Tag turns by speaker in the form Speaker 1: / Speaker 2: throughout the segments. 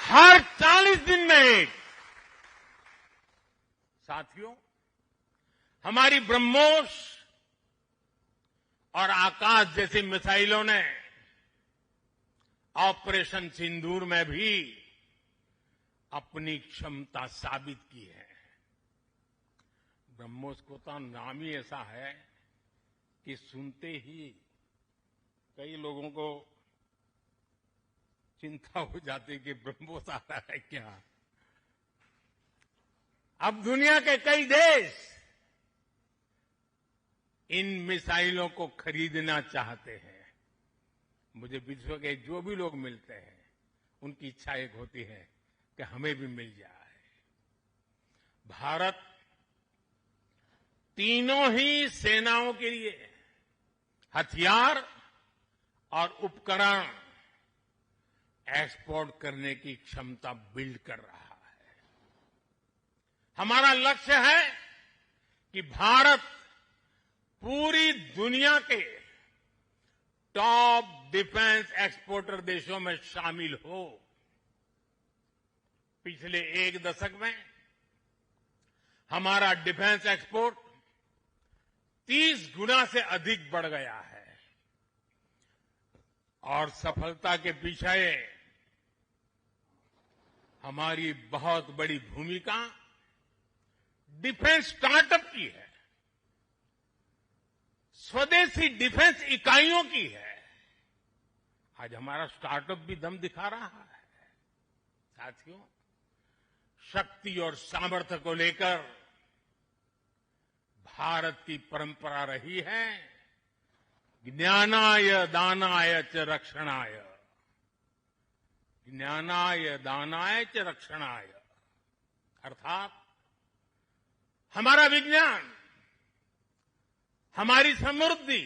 Speaker 1: हर 40 दिन में एक। साथियों, हमारी ब्रह्मोस और आकाश जैसी मिसाइलों ने ऑपरेशन सिंदूर में भी अपनी क्षमता साबित की है। ब्रह्मोस को तो नाम ही ऐसा है कि सुनते ही कई लोगों को चिंता हो जाती कि ब्रह्मोस आ रहा है क्या। अब दुनिया के कई देश इन मिसाइलों को खरीदना चाहते हैं। मुझे विश्व के जो भी लोग मिलते हैं उनकी इच्छा एक होती है कि हमें भी मिल जाए। भारत तीनों ही सेनाओं के लिए हथियार और उपकरण एक्सपोर्ट करने की क्षमता बिल्ड कर रहा है। हमारा लक्ष्य है कि भारत पूरी दुनिया के टॉप डिफेंस एक्सपोर्टर देशों में शामिल हो। पिछले एक दशक में हमारा डिफेंस एक्सपोर्ट 30 गुना से अधिक बढ़ गया है और सफलता के पीछे हमारी बहुत बड़ी भूमिका डिफेंस स्टार्टअप की है, स्वदेशी डिफेंस इकाइयों की है। आज हमारा स्टार्टअप भी दम दिखा रहा है। साथियों, शक्ति और सामर्थ्य को लेकर भारत की परंपरा रही है ज्ञानाय दानाय च रक्षणाय। ज्ञानाय दानाय च रक्षणाय अर्थात हमारा विज्ञान, हमारी समृद्धि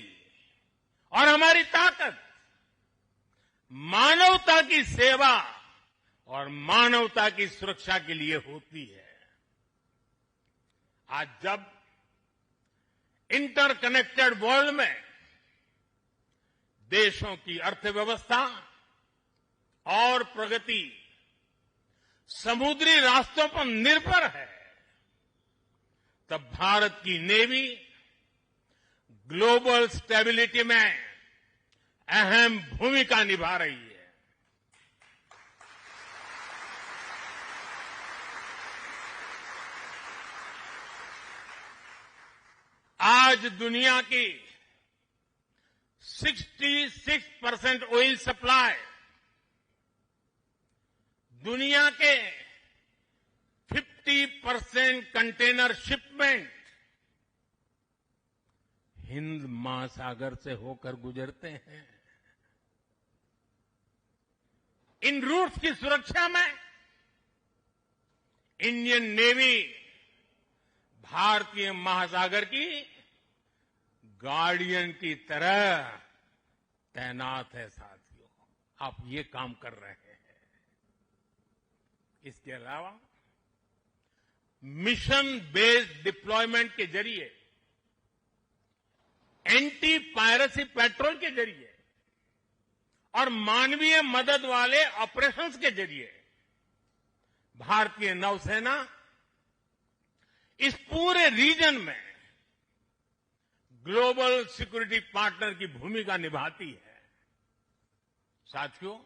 Speaker 1: और हमारी ताकत मानवता की सेवा और मानवता की सुरक्षा के लिए होती है। आज जब इंटरकनेक्टेड वर्ल्ड में देशों की अर्थव्यवस्था और प्रगति समुद्री रास्तों पर निर्भर है, तब भारत की नेवी ग्लोबल स्टेबिलिटी में अहम भूमिका निभा रही है। आज दुनिया की 66% ऑयल सप्लाई, दुनिया के 50% कंटेनर शिपमेंट हिंद महासागर से होकर गुजरते हैं। इन रूट्स की सुरक्षा में इंडियन नेवी भारतीय महासागर की गार्डियन की तरह तैनात है। साथियों, आप ये काम कर रहे हैं। इसके अलावा मिशन बेस्ड डिप्लॉयमेंट के जरिए, एंटी पायरेसी पेट्रोल के जरिए और मानवीय मदद वाले ऑपरेशंस के जरिए भारतीय नौसेना इस पूरे रीजन में ग्लोबल सिक्योरिटी पार्टनर की भूमिका निभाती है। साथियों,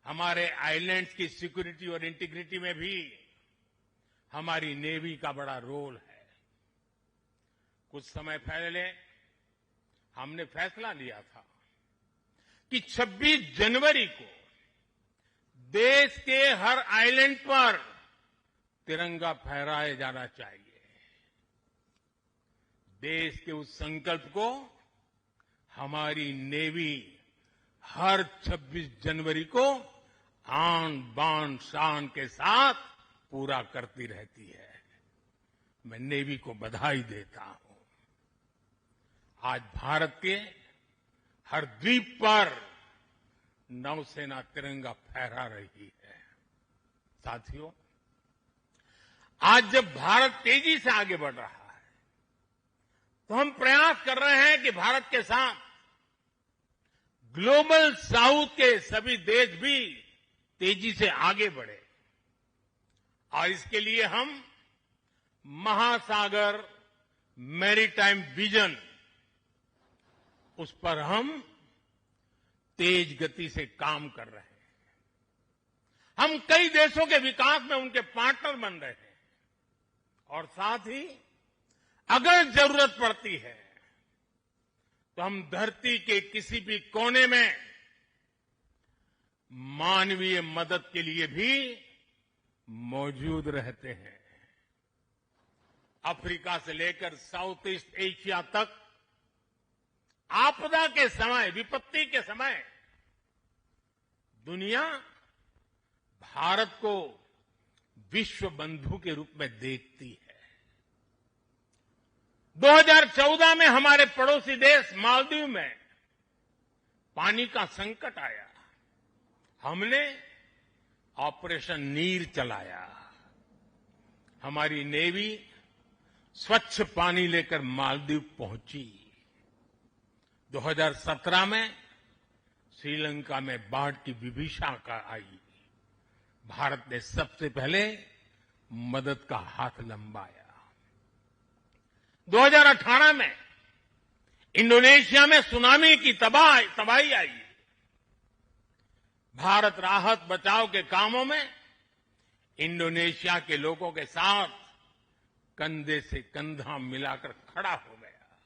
Speaker 1: हमारे आइलैंड्स की सिक्योरिटी और इंटीग्रिटी में भी हमारी नेवी का बड़ा रोल है। कुछ समय पहले हमने फैसला लिया था कि 26 जनवरी को देश के हर आइलैंड पर तिरंगा फहराया जाना चाहिए। देश के उस संकल्प को हमारी नेवी हर 26 जनवरी को आन बान शान के साथ पूरा करती रहती है। मैं नेवी को बधाई देता हूं। आज भारत के हर द्वीप पर नौसेना तिरंगा फहरा रही है। साथियों, आज जब भारत तेजी से आगे बढ़ रहा है तो हम प्रयास कर रहे हैं कि भारत के साथ ग्लोबल साउथ के सभी देश भी तेजी से आगे बढ़े और इसके लिए हम महासागर मैरीटाइम विजन उस पर हम तेज गति से काम कर रहे हैं। हम कई देशों के विकास में उनके पार्टनर बन रहे हैं और साथ ही अगर जरूरत पड़ती है तो हम धरती के किसी भी कोने में मानवीय मदद के लिए भी मौजूद रहते हैं। अफ्रीका से लेकर साउथ ईस्ट एशिया तक आपदा के समय, विपत्ति के समय दुनिया भारत को विश्व बंधु के रूप में देखती है। 2014 में हमारे पड़ोसी देश मालदीव में पानी का संकट आया। हमने ऑपरेशन नीर चलाया। हमारी नेवी स्वच्छ पानी लेकर मालदीव पहुंची। 2017 में श्रीलंका में बाढ़ की विभीषिका आई। भारत ने सबसे पहले मदद का हाथ लंबाया। 2018 में इंडोनेशिया में सुनामी की तबाही आई। भारत राहत बचाव के कामों में इंडोनेशिया के लोगों के साथ कंधे से कंधा मिलाकर खड़ा हो गया।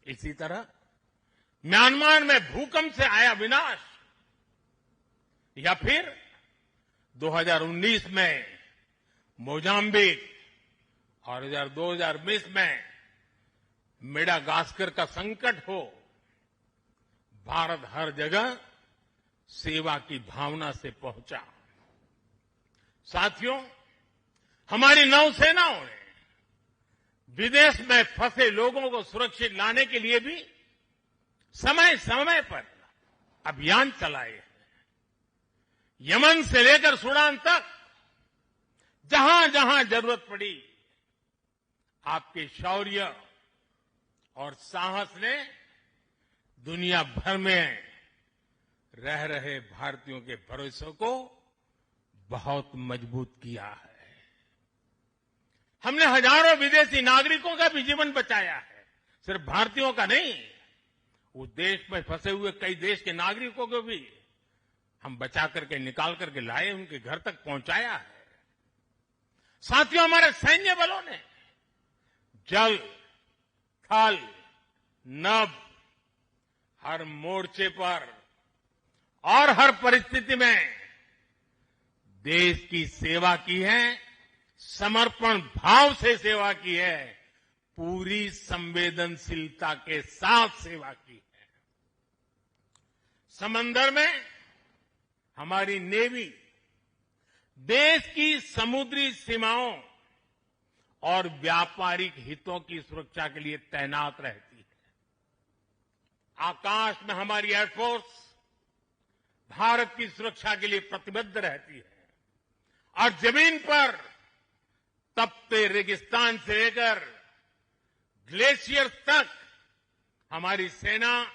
Speaker 1: इसी तरह म्यांमार में भूकंप से आया विनाश, या फिर 2019 में मोजाम्बिक और 2020 में मेडागास्कर का संकट हो, भारत हर जगह सेवा की भावना से पहुंचा। साथियों, हमारी नौसेनाओं ने विदेश में फंसे लोगों को सुरक्षित लाने के लिए भी समय समय पर अभियान चलाए हैं। यमन से लेकर सूडान तक जहां जहां जरूरत पड़ी, आपके शौर्य और साहस ने दुनिया भर में रह रहे भारतीयों के भरोसे को बहुत मजबूत किया है। हमने हजारों विदेशी नागरिकों का भी जीवन बचाया है, सिर्फ भारतीयों का नहीं। उस देश में फंसे हुए कई देश के नागरिकों को भी हम बचा करके निकाल करके लाए, उनके घर तक पहुंचाया है। साथियों, हमारे सैन्य बलों ने जल, थल, नभ हर मोर्चे पर और हर परिस्थिति में देश की सेवा की है, समर्पण भाव से सेवा की है, पूरी संवेदनशीलता के साथ सेवा की है। समंदर में हमारी नेवी देश की समुद्री सीमाओं और व्यापारिक हितों की सुरक्षा के लिए तैनात रहती है। आकाश में हमारी एयरफोर्स भारत की सुरक्षा के लिए प्रतिबद्ध रहती है और जमीन पर तपते रेगिस्तान से लेकर ग्लेशियर तक हमारी सेना,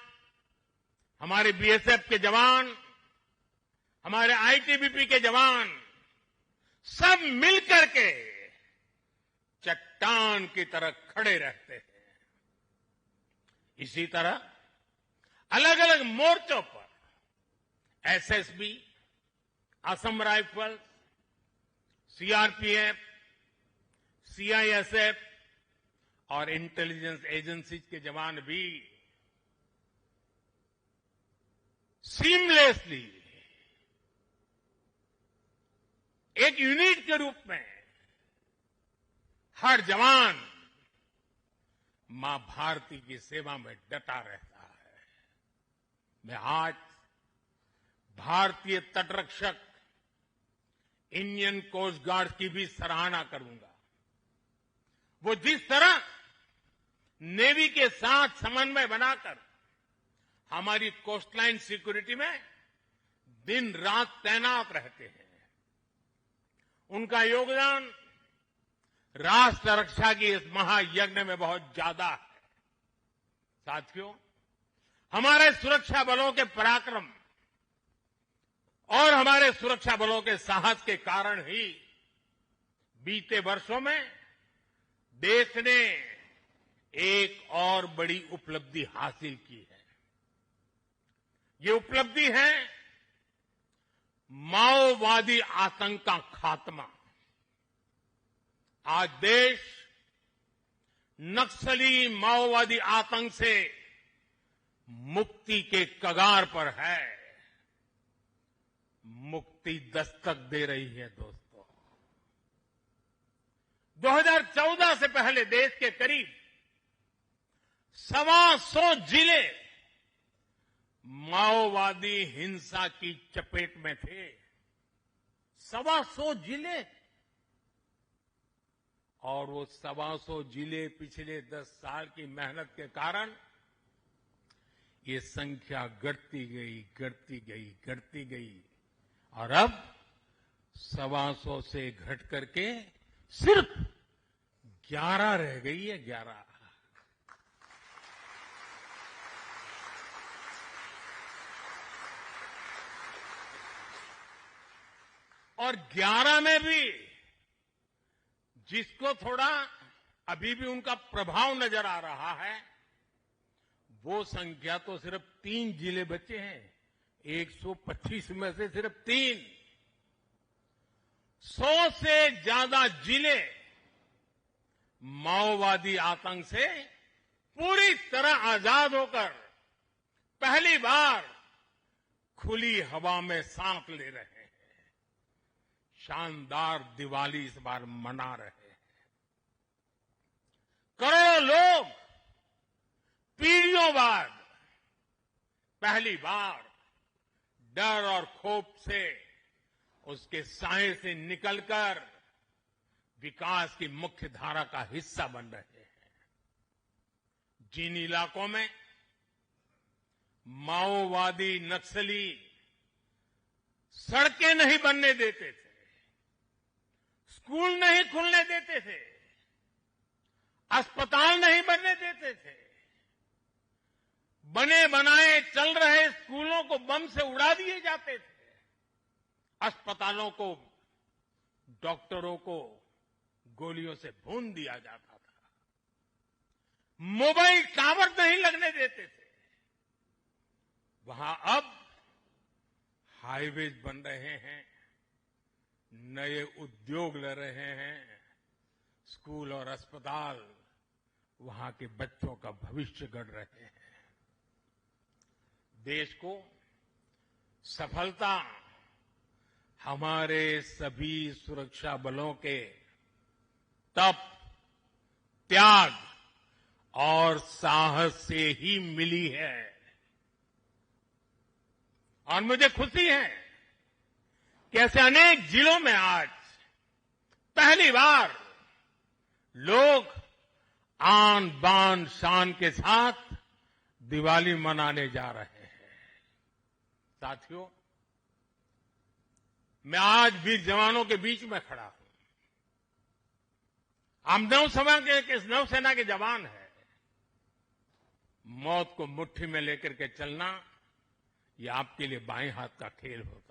Speaker 1: हमारे बीएसएफ के जवान, हमारे आईटीबीपी के जवान सब मिलकर के चट्टान की तरह खड़े रहते हैं। इसी तरह अलग अलग मोर्चों पर SSB, Assam rifles, CRPF, CISF और इंटेलिजेंस एजेंसीज के जवान भी सीमलेसली एक यूनिट के रूप में हर जवान मां भारती की सेवा में डटा रहता है। मैं आज भारतीय तटरक्षक इंडियन कोस्ट गार्ड की भी सराहना करूंगा। वो जिस तरह नेवी के साथ समन्वय बनाकर हमारी कोस्टलाइन सिक्योरिटी में दिन रात तैनात रहते हैं, उनका योगदान राष्ट्र रक्षा की इस महायज्ञ में बहुत ज्यादा है। साथियों, हमारे सुरक्षा बलों के पराक्रम और हमारे सुरक्षा बलों के साहस के कारण ही बीते वर्षों में देश ने एक और बड़ी उपलब्धि हासिल की है। ये उपलब्धि है माओवादी आतंक का खात्मा। आज देश नक्सली माओवादी आतंक से मुक्ति के कगार पर है। मुक्ति दस्तक दे रही है दोस्तों। 2014 से पहले देश के करीब 125 जिले माओवादी हिंसा की चपेट में थे। 125 जिले, और वो 125 जिले पिछले 10 साल की मेहनत के कारण ये संख्या घटती गई और अब 125 से घट करके सिर्फ 11 रह गई है। 11। और 11 में भी जिसको थोड़ा अभी भी उनका प्रभाव नजर आ रहा है, वो संख्या तो सिर्फ 3 जिले बचे हैं। 125 में से सिर्फ 3। 100 से ज्यादा जिले माओवादी आतंक से पूरी तरह आजाद होकर पहली बार खुली हवा में सांस ले रहे हैं। शानदार दिवाली इस बार मना रहे हैं। करोड़ों लोग पीढ़ियों बाद पहली बार डर और खौफ से, उसके साए से निकलकर विकास की मुख्य धारा का हिस्सा बन रहे हैं। जिन इलाकों में माओवादी नक्सली सड़कें नहीं बनने देते थे, स्कूल नहीं खुलने देते थे, अस्पताल नहीं बनने देते थे, बने बनाए चल रहे स्कूलों को बम से उड़ा दिए जाते थे, अस्पतालों को, डॉक्टरों को गोलियों से भून दिया जाता था, मोबाइल टावर नहीं लगने देते थे, वहां अब हाईवेज बन रहे हैं, नए उद्योग ले रहे हैं, स्कूल और अस्पताल वहां के बच्चों का भविष्य गढ़ रहे हैं। देश को सफलता हमारे सभी सुरक्षा बलों के तप, त्याग और साहस से ही मिली है। और मुझे खुशी है कि ऐसे अनेक जिलों में आज पहली बार लोग आन बान शान के साथ दिवाली मनाने जा रहे हैं। साथियों, मैं आज वीर जवानों के बीच में खड़ा हूं। हम नौसेना के जवान हैं। मौत को मुट्ठी में लेकर के चलना, ये आपके लिए बाएं हाथ का खेल होता है।